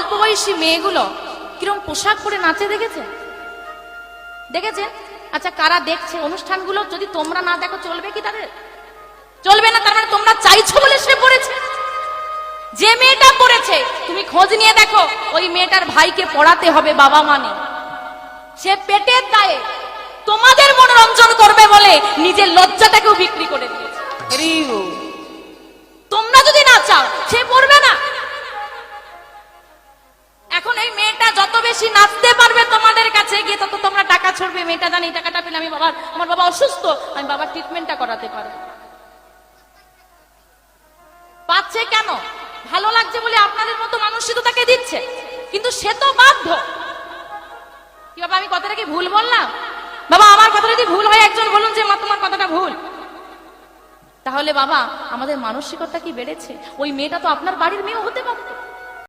অল্প বয়সী মেয়েগুলো কিরকম পোশাক পরে নাচে দেখেছেন? দেখেছেন? আচ্ছা, কারা দেখছে অনুষ্ঠানগুলো? যদি তোমরা না দেখো চলবে কি তাদের? চলবে না। তার মানে তোমরা চাইছো বলে সে পড়েছে। যে মেয়েটা পড়েছে তুমি খোঁজ নিয়ে দেখো, ওই মেয়েটার ভাইকে পড়াতে হবে বাবা মানে। সে পেটের দায়ে তোমাদের মনোরঞ্জন করবে বলে নিজের লজ্জাটাকেও বিক্রি করে দিয়েছে। তোমরা যদি না চাও সে পড়বে না। এখন এই মেয়েটা যত বেশি নাচতে পারবে তোমাদের কাছে গিয়ে, তত তোমরা টাকা ছড়বে। মেয়েটা জানি এই টাকাটা পেলে আমার বাবা অসুস্থ, আমি বাবার ট্রিটমেন্টটা করাতে পারবো। পাচ্ছে কেন? ভালো লাগছে বলে আপনাদের মতো মানুষই তো তাকে দিচ্ছে, কিন্তু সে তো বাধ্য। কি বাবা, আমি কথাটা কি ভুল বললাম? বাবা আমার কথা যদি ভুল হয় একজন বলুন যে মা তোমার কথাটা ভুল। তাহলে বাবা আমাদের মানসিকতা কি বেড়েছে? ওই মেয়েটা তো আপনার বাড়ির মেয়ে হতে পারত।